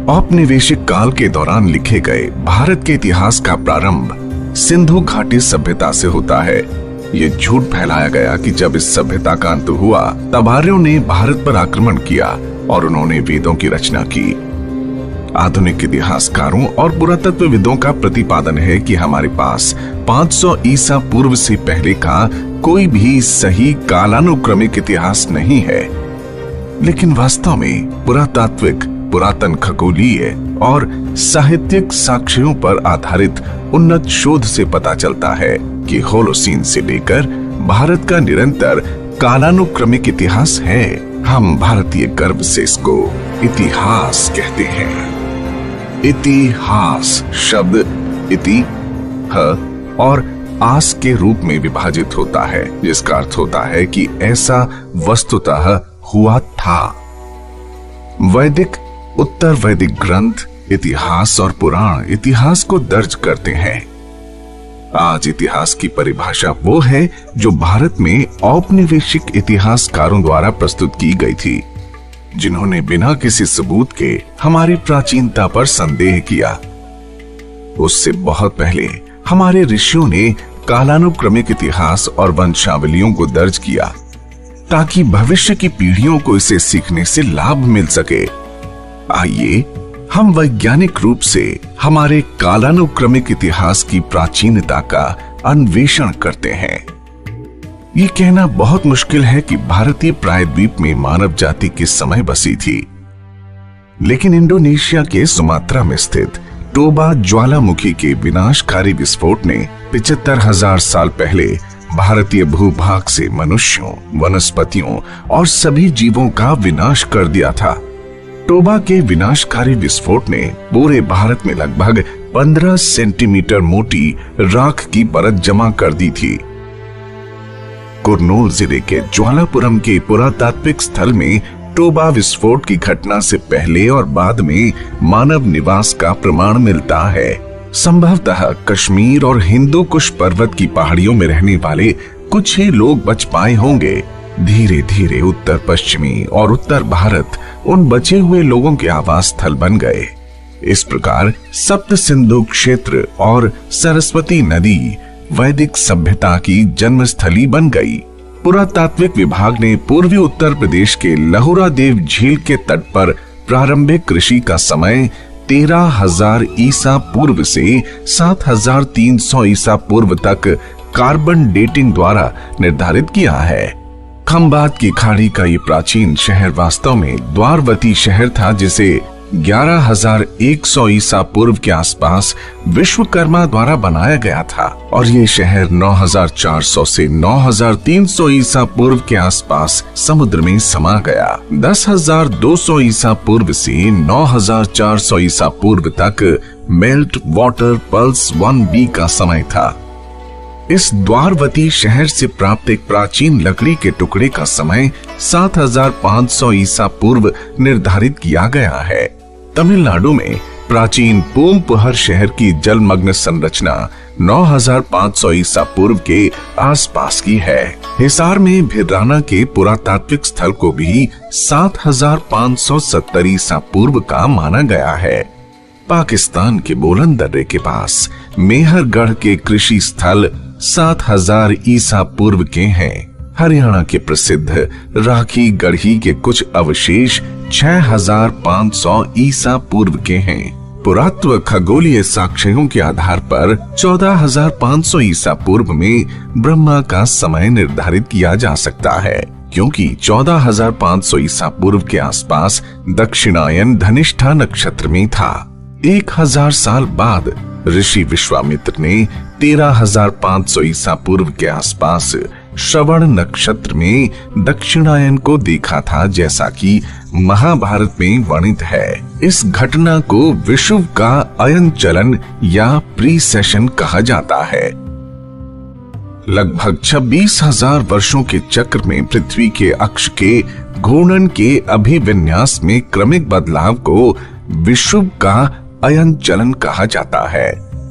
औपनिवेशिक काल के दौरान लिखे गए भारत के इतिहास का प्रारंभ सिंधु घाटी सभ्यता से होता है। ये झूठ फैलाया गया कि जब इस सभ्यता का अंत हुआ तब आर्यों ने भारत पर आक्रमण किया और उन्होंने वेदों की रचना की। आधुनिक इतिहासकारों और पुरातत्वविदों का प्रतिपादन है कि हमारे पास 500 ईसा पूर्व से पहले का कोई भी सही कालानुक्रमिक इतिहास नहीं है। लेकिन वास्तव में पुरातात्विक, पुरातन खगोलीय और साहित्यिक साक्ष्यों पर आधारित उन्नत शोध से पता चलता है कि होलोसीन से लेकर भारत का निरंतर कालानुक्रमिक इतिहास है। हम भारतीय गर्व से इसको इतिहास कहते हैं। इतिहास शब्द इति, ह और आस के रूप में विभाजित होता है, जिसका अर्थ होता है कि ऐसा वस्तुतः हुआ था। वैदिक, उत्तर वैदिक ग्रंथ इतिहास और पुराण इतिहास को दर्ज करते हैं। आज इतिहास की परिभाषा वो है जो भारत में औपनिवेशिक इतिहासकारों द्वारा प्रस्तुत की गई थी, जिन्होंने बिना किसी सबूत के हमारी प्राचीनता पर संदेह किया। उससे बहुत पहले हमारे ऋषियों ने कालानुक्रमिक इतिहास और वंशावलियों को दर्ज किया ताकि भविष्य की पीढ़ियों को इसे सीखने से लाभ मिल सके। आइए हम वैज्ञानिक रूप से हमारे कालानुक्रमिक इतिहास की प्राचीनता का अन्वेषण करते हैं। ये कहना बहुत मुश्किल है कि भारतीय प्रायद्वीप में मानव जाति किस समय बसी थी, लेकिन इंडोनेशिया के सुमात्रा में स्थित टोबा ज्वालामुखी के विनाशकारी विस्फोट ने 75,000 साल पहले भारतीय भूभाग से मनुष्यों, वनस्पतियों और सभी जीवों का विनाश कर दिया था। टोबा के विनाशकारी विस्फोट ने पूरे भारत में लगभग 15 सेंटीमीटर मोटी राख की परत जमा कर दी थी। कुर्नूल जिले के ज्वालापुरम के पुरातात्विक स्थल में टोबा विस्फोट की घटना से पहले और बाद में मानव निवास का प्रमाण मिलता है। संभवतः कश्मीर और हिंदू कुश पर्वत की पहाड़ियों में रहने वाले कुछ ही लोग बच पाए होंगे। धीरे धीरे उत्तर पश्चिमी और उत्तर भारत उन बचे हुए लोगों के आवास स्थल बन गए। इस प्रकार सप्त सिंधु क्षेत्र और सरस्वती नदी वैदिक सभ्यता की जन्मस्थली बन गई। पुरातात्विक विभाग ने पूर्वी उत्तर प्रदेश के लहुरा देव झील के तट पर प्रारंभिक कृषि का समय 13,000 ईसा पूर्व से 7,300 ईसा पूर्व तक कार्बन डेटिंग द्वारा निर्धारित किया है। खंबात की खाड़ी का ये प्राचीन शहर वास्तव में द्वारवती शहर था, जिसे 11,100 ईसा पूर्व के आसपास विश्वकर्मा द्वारा बनाया गया था, और ये शहर 9,400 से 9,300 ईसा पूर्व के आसपास समुद्र में समा गया। 10,200 ईसा पूर्व से 9,400 ईसा पूर्व तक मेल्ट वाटर पल्स 1B का समय था। इस द्वारवती शहर से प्राप्त एक प्राचीन लकड़ी के टुकड़े का समय 7,500 ईसा पूर्व निर्धारित किया गया है। तमिलनाडु में प्राचीन पूमपुहर शहर की जलमग्न संरचना 9,500 ईसा पूर्व के आसपास की है। हिसार में भिराना के पुरातात्विक स्थल को भी 7,570 ईसा पूर्व का माना गया है। पाकिस्तान के बोलन दर्रे के पास मेहरगढ़ के कृषि स्थल 7,000 ईसा पूर्व के हैं। हरियाणा के प्रसिद्ध राखी गढ़ी के कुछ अवशेष 6,500 ईसा पूर्व के हैं। पुरातत्व खगोलीय साक्ष्यों के आधार पर 14,500 ईसा पूर्व में ब्रह्मा का समय निर्धारित किया जा सकता है, क्योंकि 14,500 ईसा पूर्व के आसपास दक्षिणायन धनिष्ठा नक्षत्र में था। 1,000 साल बाद ऋषि विश्वामित्र ने 13,500 ईसा पूर्व के आसपास श्रवण नक्षत्र में दक्षिणायन को देखा था, जैसा कि महाभारत में वर्णित है। इस घटना को विषुव का अयन चलन या प्रीसेशन कहा जाता है। लगभग 26,000 वर्षों के चक्र में पृथ्वी के अक्ष के घूर्णन के अभिविन्यास में क्रमिक बदलाव को विषुव का अयन चलन कहा जाता है,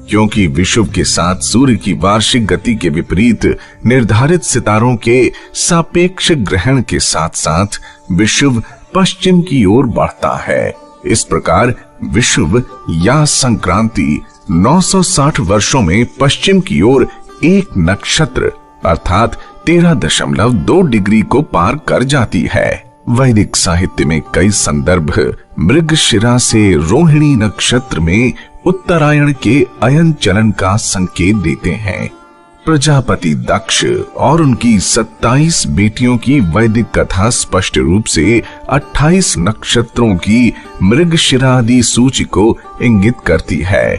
क्योंकि विषुव के साथ सूर्य की वार्षिक गति के विपरीत निर्धारित सितारों के सापेक्ष ग्रहण के साथ साथ विषुव पश्चिम की ओर बढ़ता है। इस प्रकार विषुव या संक्रांति 960 वर्षों में पश्चिम की ओर एक नक्षत्र अर्थात 13.2 डिग्री को पार कर जाती है। वैदिक साहित्य में कई संदर्भ मृगशिरा से रोहिणी नक्षत्र में उत्तरायण के अयन चलन का संकेत देते हैं। प्रजापति दक्ष और उनकी 27 बेटियों की वैदिक कथा स्पष्ट रूप से 28 नक्षत्रों की मृगशिरा आदि सूची को इंगित करती है,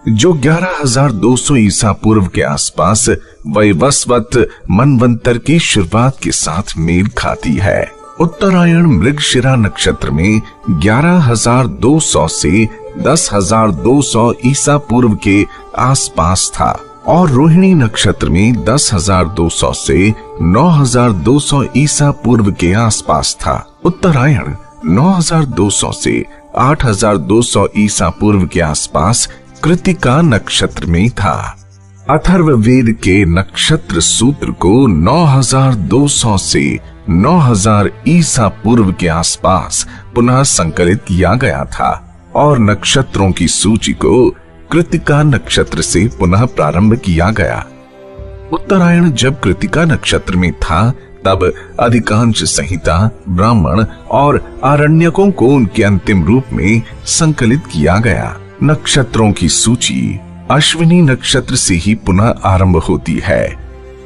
जो 11,200 ईसा पूर्व के आसपास वैवस्वत मनवंतर की शुरुआत के साथ मेल खाती है। उत्तरायण मृगशिरा नक्षत्र में 11,200 से 10,200 ईसा पूर्व के आसपास था और रोहिणी नक्षत्र में 10,200 से 9,200 ईसा पूर्व के आसपास था। उत्तरायण 9,200 से 8,200 ईसा पूर्व के आसपास कृतिका नक्षत्र में था। अथर्ववेद के नक्षत्र सूत्र को 9,200 से 9,000 ईसा पूर्व के आसपास पुनः संकलित किया गया था और नक्षत्रों की सूची को कृतिका नक्षत्र से पुनः प्रारंभ किया गया। उत्तरायण जब कृतिका नक्षत्र में था तब अधिकांश संहिता, ब्राह्मण और आरण्यकों को उनके अंतिम रूप में संकलित किया गया। नक्षत्रों की सूची अश्विनी नक्षत्र से ही पुनः आरंभ होती है।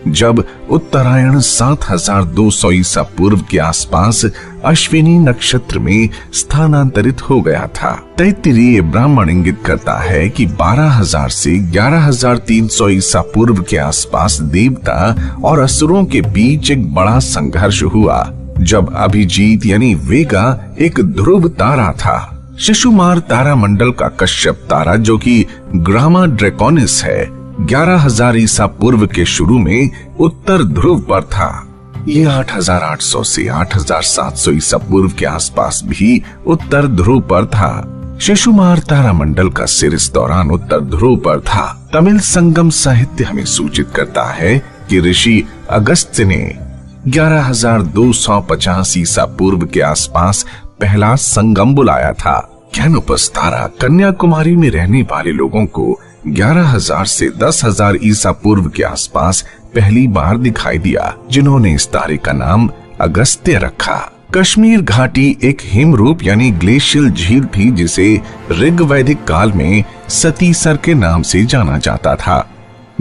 जब उत्तरायण 7,200 ईसा पूर्व के आसपास अश्विनी नक्षत्र में स्थानांतरित हो गया था। तैत्तिरीय ब्राह्मण इंगित करता है कि 12,000 से 11,300 ईसा पूर्व के आसपास देवता और असुरों के बीच एक बड़ा संघर्ष हुआ, जब अभिजीत यानी वेगा एक ध्रुव तारा था। शिशुमार तारा मंडल का कश्यप तारा, जो कि ग्रामा ड्रैकोनिस है, 11,000 ईसा पूर्व के शुरू में उत्तर ध्रुव पर था। ये 8,800 से 8,700 ईसा पूर्व के आसपास भी उत्तर ध्रुव पर था। शिशुमार तारा मंडल का सिर इस दौरान उत्तर ध्रुव पर था। तमिल संगम साहित्य हमें सूचित करता है कि ऋषि अगस्त्य ने 11,250 ईसा पूर्व के आसपास पहला संगम बुलाया था। कैनोपस तारा कन्याकुमारी में रहने वाले लोगों को 11,000 से 10,000 ईसा पूर्व के आसपास पहली बार दिखाई दिया, जिन्होंने इस तारे का नाम अगस्त्य रखा। कश्मीर घाटी एक हिमरूप यानी ग्लेशियल झील थी, जिसे ऋग्वैदिक काल में सतीसर के नाम से जाना जाता था।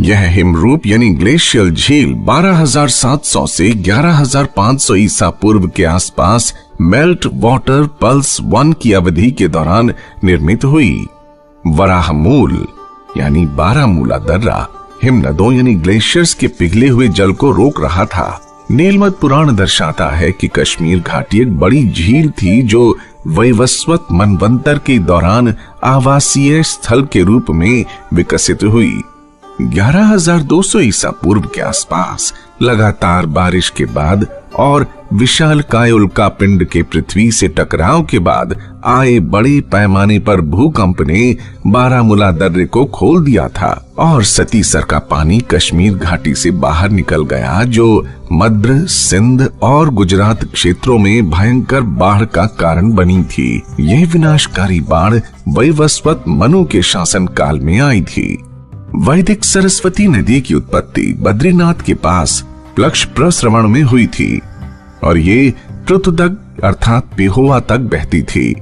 यह हिमरूप यानी ग्लेशियल झील 12,700 से 11,500 ईसा पूर्व के आसपास मेल्ट वाटर पल्स 1 की अवधि के दौरान निर्मित हुई। वराहमूल यानी बारामूला दर्रा हिमनदों यानी ग्लेशियर्स के पिघले हुए जल को रोक रहा था। नीलमत पुराण दर्शाता है कि कश्मीर घाटी एक बड़ी झील थी, जो वैवस्वत मनवंतर के दौरान आवासीय स्थल के रूप में विकसित हुई। 11,200 ईसा पूर्व के आसपास लगातार बारिश के बाद और विशालकाय उल्कापिंड के पृथ्वी से टकराव के बाद आए बड़े पैमाने पर भूकंप ने बारामूला दर्रे को खोल दिया था और सतीसर का पानी कश्मीर घाटी से बाहर निकल गया, जो मध्य, सिंध और गुजरात क्षेत्रों में भयंकर बाढ़ का कारण बनी थी। यह विनाशकारी बाढ़ वैवस्वत मनु के शासन काल में आई थी। वैदिक सरस्वती नदी की उत्पत्ति बद्रीनाथ के पास प्लक्ष प्रस्रवण में हुई थी और ये पृथुदक अर्थात पेहोवा तक बहती थी।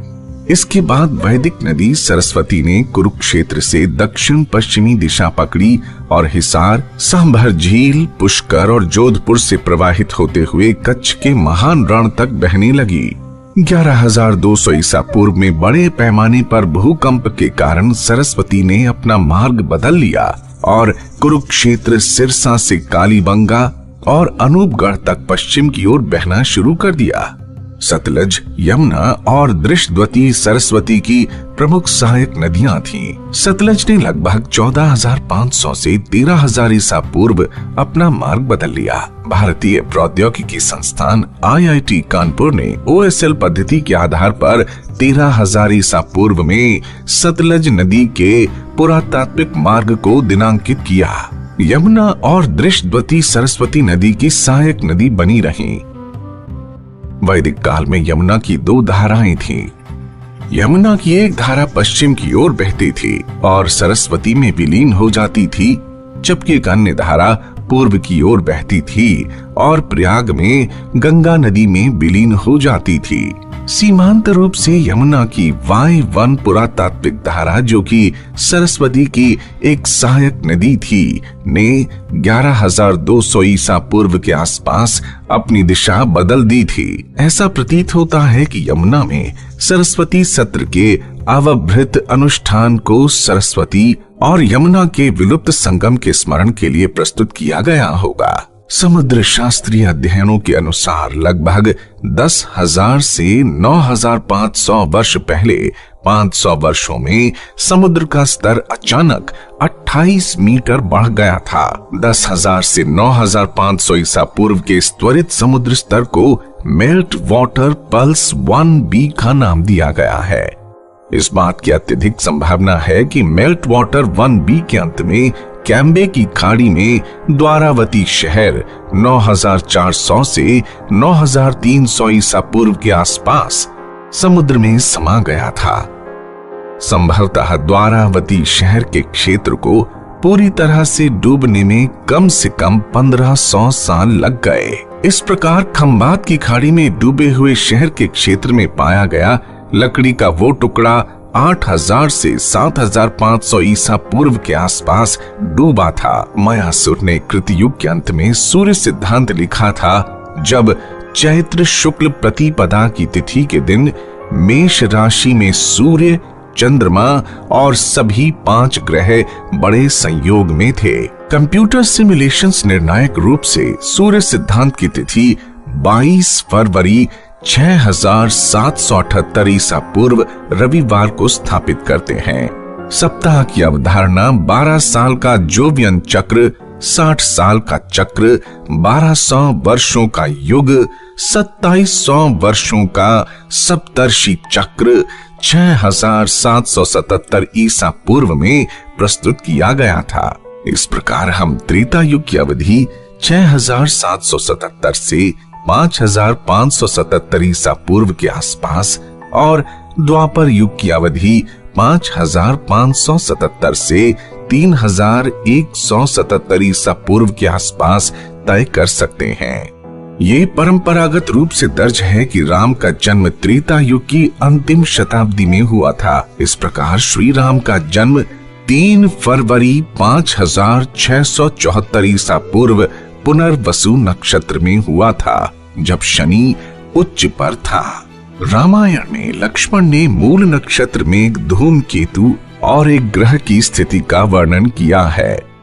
इसके बाद वैदिक नदी सरस्वती ने कुरुक्षेत्र से दक्षिण पश्चिमी दिशा पकड़ी और हिसार, सांभर झील, पुष्कर और जोधपुर से प्रवाहित होते हुए कच्छ के महान रण तक बहने लगी। 11,200 ईसा पूर्व में बड़े पैमाने पर भूकंप के कारण सरस्वती ने अपना मार्ग बदल लिया और कुरुक्षेत्र, सिरसा से कालीबंगा और अनूपगढ़ तक पश्चिम की ओर बहना शुरू कर दिया। सतलज, यमुना और दृष्टवती सरस्वती की प्रमुख सहायक नदियां थीं। सतलज ने लगभग 14,500 से 13,000 ईसा पूर्व अपना मार्ग बदल लिया। भारतीय प्रौद्योगिकी संस्थान IIT कानपुर ने OSL पद्धति के आधार पर 13,000 ईसा पूर्व में सतलज नदी के पुरातात्विक मार्ग को दिनांकित किया। यमुना और दृष्टवती सरस्वती नदी की सहायक नदी बनी रहीं। वैदिक काल में यमुना की 2 धाराएं थीं, यमुना की एक धारा पश्चिम की ओर बहती थी और सरस्वती में विलीन हो जाती थी, जबकि एक अन्य धारा पूर्व की ओर बहती थी और प्रयाग में गंगा नदी में विलीन हो जाती थी। सीमांत रूप से यमुना की Y1 पुरातात्विक धारा, जो कि सरस्वती की एक सहायक नदी थी, ने 11,200 ईसा पूर्व के आसपास अपनी दिशा बदल दी थी। ऐसा प्रतीत होता है कि यमुना में सरस्वती सत्र के अवभृत अनुष्ठान को सरस्वती और यमुना के विलुप्त संगम के स्मरण के लिए प्रस्तुत किया गया होगा। समुद्र शास्त्रीय अध्ययनों के अनुसार लगभग 10,000 से 9,500 वर्ष पहले 500 वर्षों में समुद्र का स्तर अचानक 28 मीटर बढ़ गया था। 10,000 से 9,500 ईसा पूर्व के इस त्वरित समुद्र स्तर को मेल्ट वाटर पल्स 1B का नाम दिया गया है। इस बात की अत्यधिक संभावना है कि मेल्ट वाटर 1B के अंत में कैम्बे की खाड़ी में द्वारावती शहर 9,400 से 9,300 ईसा पूर्व के आसपास समुद्र में समा गया था। संभवतः द्वारावती शहर के क्षेत्र को पूरी तरह से डूबने में कम से कम 1,500 साल लग गए। इस प्रकार खंबात की खाड़ी में डूबे हुए शहर के क्षेत्र में पाया गया लकड़ी का वो टुकड़ा 8,000 से 7,500 ईसा पूर्व के आसपास डूबा था। मयासुर ने कृतयुग के अंत में सूर्य सिद्धांत लिखा था, जब चैत्र शुक्ल प्रतिपदा की तिथि के दिन मेष राशि में सूर्य, चंद्रमा और सभी 5 ग्रह बड़े संयोग में थे। कंप्यूटर सिमुलेशंस निर्णायक रूप से सूर्य सिद्धांत की तिथि 22 फरवरी 6,778 ईसा पूर्व रविवार को स्थापित करते हैं। सप्ताह की अवधारणा 12 साल का जोवियन चक्र, 60 साल का चक्र, 1200 वर्षों का युग, 2700 वर्षों का सप्तर्षि चक्र 6,777 ईसा पूर्व में प्रस्तुत किया गया था। इस प्रकार हम त्रेता युग की अवधि 6,777 से 5,577 ईसा पूर्व के आसपास और द्वापर युग की अवधि 5,577 से 3,177 ईसा पूर्व के आसपास तय कर सकते हैं। ये परंपरागत रूप से दर्ज है कि राम का जन्म त्रेता युग की अंतिम शताब्दी में हुआ था। इस प्रकार श्री राम का जन्म 3 फरवरी 5,674 ईसा पूर्व पुनर्वसु नक्षत्र में हुआ था, जब शनि उच्च पर था। रामायण में लक्ष्मण ने मूल नक्षत्र में एक धूमकेतु और एक ग्रह की स्थिति का वर्णन किया है।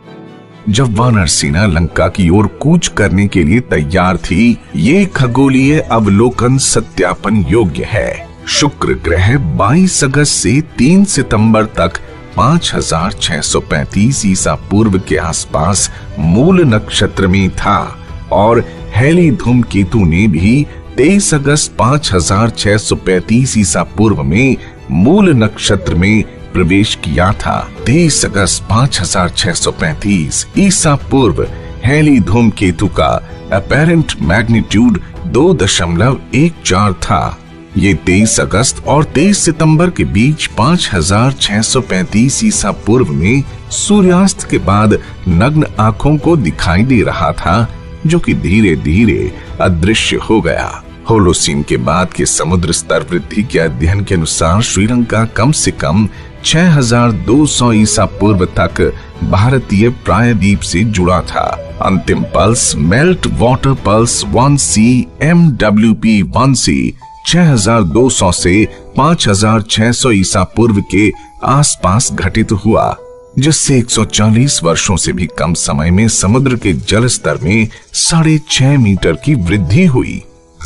जब वानर सेना लंका की ओर कूच करने के लिए तैयार थी, ये खगोलीय अवलोकन सत्यापन योग्य है। शुक्र ग्रह 22 अगस्त से 3 सितंबर तक 5,635 ईसा पूर्व के आसपास मूल नक्षत्र में था और हेली धूमकेतु ने भी 23 अगस्त 5,635 ईसा पूर्व में मूल नक्षत्र में प्रवेश किया था। 23 अगस्त 5,635 ईसा पूर्व हेली धूमकेतु का अपैरेंट मैग्नीट्यूड 2.14 था। ये 23 अगस्त और 23 सितंबर के बीच 5,635 ईसा पूर्व में सूर्यास्त के बाद नग्न आंखों को दिखाई दे रहा था, जो कि धीरे धीरे अदृश्य हो गया। होलोसीन के बाद के समुद्र स्तर वृद्धि के अध्ययन के अनुसार श्रीलंका कम से कम 6,200 ईसा पूर्व तक भारतीय प्रायद्वीप से जुड़ा था। अंतिम pulse melt water pulse 1C MWP 1C 6,200 से 5,600 ईसा पूर्व के आसपास घटित हुआ, जिससे 140 वर्षों से भी कम समय में समुद्र के जल स्तर में 6.5 मीटर की वृद्धि हुई।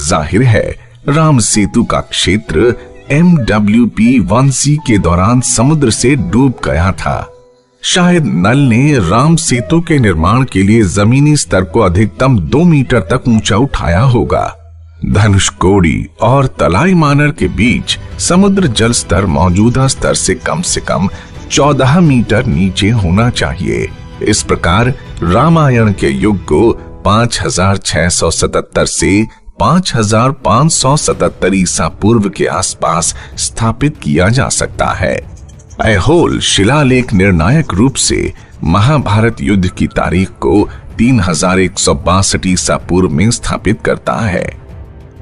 जाहिर है राम सेतु का क्षेत्र MWP 1C के दौरान समुद्र से डूब गया था। शायद नल ने राम सेतु के निर्माण के लिए जमीनी स्तर को अधिकतम 2 मीटर तक ऊंचा उठाया होगा। धनुषकोडी और तलाई मानर के बीच समुद्र जल स्तर मौजूदा स्तर से कम 14 मीटर नीचे होना चाहिए। इस प्रकार रामायण के युग को 5,677 से 5577 ईसा पूर्व के आसपास स्थापित किया जा सकता है। ऐहोल शिलालेख निर्णायक रूप से महाभारत युद्ध की तारीख को 3162 ईसा पूर्व में स्थापित करता है।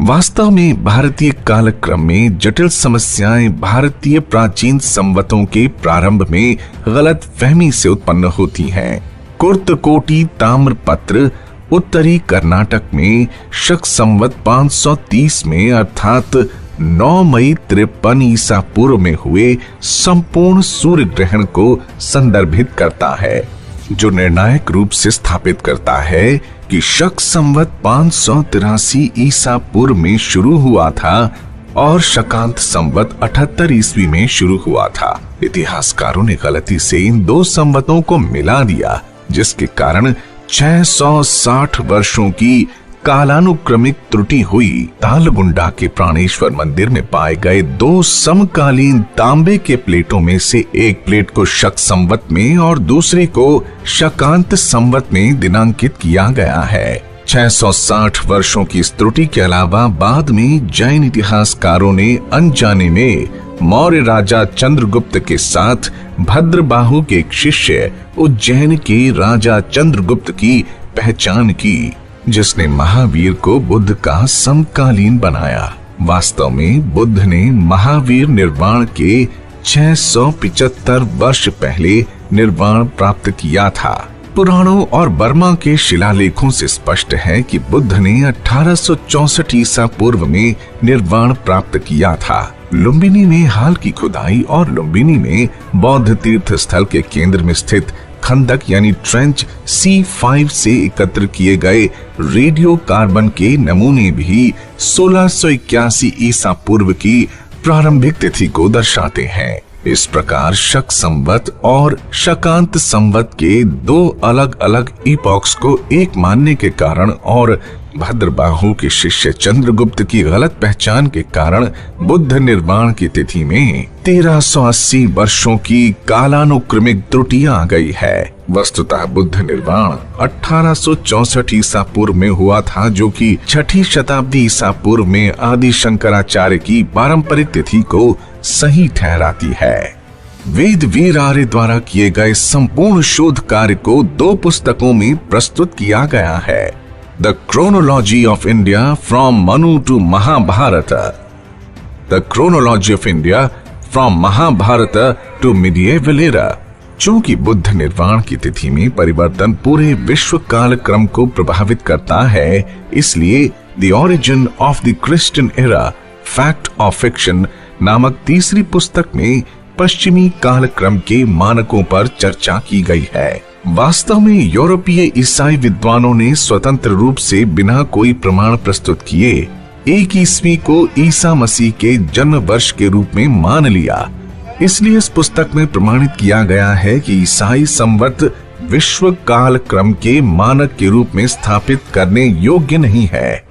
वास्तव में भारतीय कालक्रम में जटिल समस्याएं भारतीय प्राचीन संवतों के प्रारंभ में गलत फहमी से उत्पन्न होती हैं। कुर्तकोटी ताम्रपत्र उत्तरी कर्नाटक में शक संवत 530 में अर्थात 9 मई 53 ईसा पूर्व में हुए संपूर्ण सूर्य ग्रहण को संदर्भित करता है, जो निर्णायक रूप से स्थापित करता है कि शक संवत 583 ईसा पूर्व में शुरू हुआ था और शकांत संवत 78 ईस्वी में शुरू हुआ था। इतिहासकारों ने गलती से इन दो संवतों को मिला दिया, जिसके कारण 660 वर्षों की कालानुक्रमिक त्रुटि हुई। तालगुंडा के प्राणेश्वर मंदिर में पाए गए 2 समकालीन तांबे के प्लेटों में से एक प्लेट को शक संवत में और दूसरे को शकांत संवत में दिनांकित किया गया है। 660 वर्षों की इस त्रुटि के अलावा बाद में जैन इतिहासकारों ने अनजाने में मौर्य राजा चंद्रगुप्त के साथ भद्रबाहु के एक शिष्य उज्जैन के राजा चंद्रगुप्त की पहचान की, जिसने महावीर को बुद्ध का समकालीन बनाया। वास्तव में बुद्ध ने महावीर निर्वाण के 675 वर्ष पहले निर्वाण प्राप्त किया था। पुराणों और बर्मा के शिलालेखों से स्पष्ट है कि बुद्ध ने 1864 ईसा पूर्व में निर्वाण प्राप्त किया था। लुम्बिनी में हाल की खुदाई और लुम्बिनी में बौद्ध तीर्थ स्थल के केंद्र में स्थित खंदक यानी ट्रेंच C5 से एकत्र किए गए रेडियो कार्बन के नमूने भी 1681 ईसा पूर्व की प्रारंभिक तिथि को दर्शाते हैं। इस प्रकार शक संवत और शकांत संवत के 2 अलग अलग इपॉक्स को एक मानने के कारण और भद्रबाहु के शिष्य चंद्रगुप्त की गलत पहचान के कारण बुद्ध निर्वाण की तिथि में 1380 वर्षों की कालानुक्रमिक त्रुटि आ गई है। वस्तुतः बुद्ध निर्वाण 1864 ईसा पूर्व में हुआ था, जो कि 6ठी शताब्दी ईसा पूर्व में आदि शंकराचार्य की पारंपरिक तिथि को सही ठहराती है। वेद वीर आर्य द्वारा किए गए संपूर्ण शोध कार्य को 2 पुस्तकों में प्रस्तुत किया गया है। The Chronology of India from Manu to Mahabharata, The Chronology of India from Mahabharata to Medieval Era। चूंकि बुद्ध निर्वाण की तिथि में परिवर्तन पूरे विश्व काल क्रम को प्रभावित करता है, इसलिए The Origin of the Christian Era, Fact or Fiction नामक तीसरी पुस्तक में पश्चिमी काल क्रम के मानकों पर चर्चा की गई है। वास्तव में यूरोपीय ईसाई विद्वानों ने स्वतंत्र रूप से बिना कोई प्रमाण प्रस्तुत किए 1 ईस्वी को ईसा मसीह के जन्म वर्ष के रूप में मान लिया। इसलिए इस पुस्तक में प्रमाणित किया गया है कि ईसाई संवत विश्व काल क्रम के मानक के रूप में स्थापित करने योग्य नहीं है।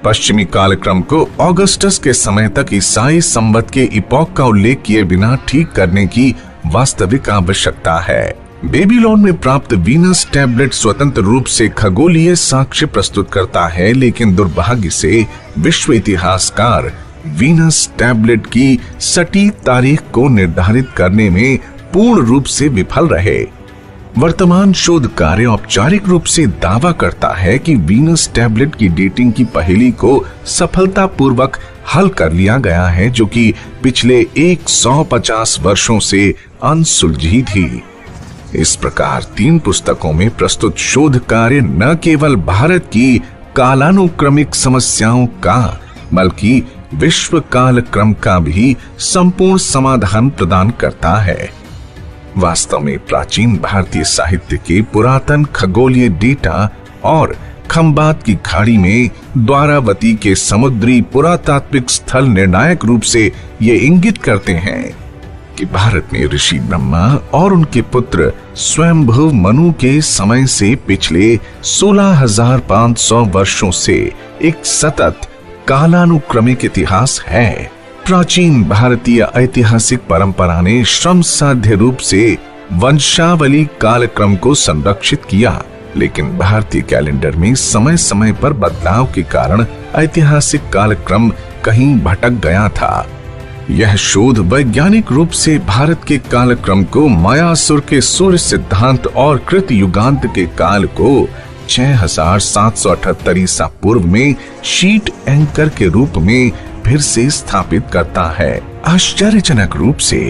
पश्चिमी कालक्रम को ऑगस्टस के समय तक ईसाई संवत के इपॉक का उल्लेख किए बिना ठीक करने की वास्तविक आवश्यकता है। बेबीलोन में प्राप्त वीनस टैबलेट स्वतंत्र रूप से खगोलीय साक्ष्य प्रस्तुत करता है, लेकिन दुर्भाग्य से विश्व इतिहासकार वीनस टैबलेट की सटीक तारीख को निर्धारित करने में पूर्ण रूप से विफल रहे। वर्तमान शोध कार्य औपचारिक रूप से दावा करता है कि वीनस टैबलेट की डेटिंग की पहेली को सफलतापूर्वक हल कर लिया गया है, जो कि पिछले 150 वर्षों से अनसुलझी थी। इस प्रकार 3 पुस्तकों में प्रस्तुत शोध कार्य न केवल भारत की कालानुक्रमिक समस्याओं का बल्कि विश्व काल क्रम का भी संपूर्ण समाधान प्रदान करता है। वास्तव में प्राचीन भारतीय साहित्य के पुरातन खगोलीय डेटा और खंबात की खाड़ी में द्वारावती के समुद्री पुरातात्विक स्थल निर्णायक रूप से ये इंगित करते हैं कि भारत में ऋषि ब्रह्मा और उनके पुत्र स्वयंभू मनु के समय से पिछले 16,500 वर्षों से एक सतत कालानुक्रमिक इतिहास है। प्राचीन भारतीय ऐतिहासिक परंपरा ने श्रम साध्य रूप से वंशावली कालक्रम को संरक्षित किया। लेकिन भारतीय कैलेंडर में समय समय पर बदलाव के कारण ऐतिहासिक कालक्रम कहीं भटक गया था। यह शोध वैज्ञानिक रूप से भारत के कालक्रम को मायासुर के सूर्य सिद्धांत और कृत युगांत के काल को 6778 ईसा पूर्व में शीट एंकर के रूप में फिर से स्थापित करता है। आश्चर्यजनक रूप से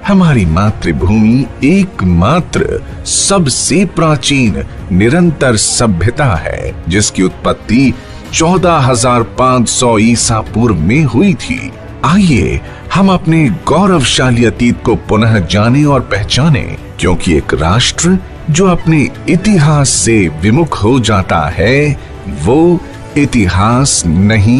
हमारी मातृभूमि एकमात्र सबसे प्राचीन निरंतर सभ्यता है जिसकी उत्पत्ति 14,500 ईसा पूर्व में हुई थी। आइए हम अपने गौरवशाली अतीत को पुनः जाने और पहचाने, क्योंकि एक राष्ट्र जो अपने इतिहास से विमुख हो जाता है वो इतिहास नहीं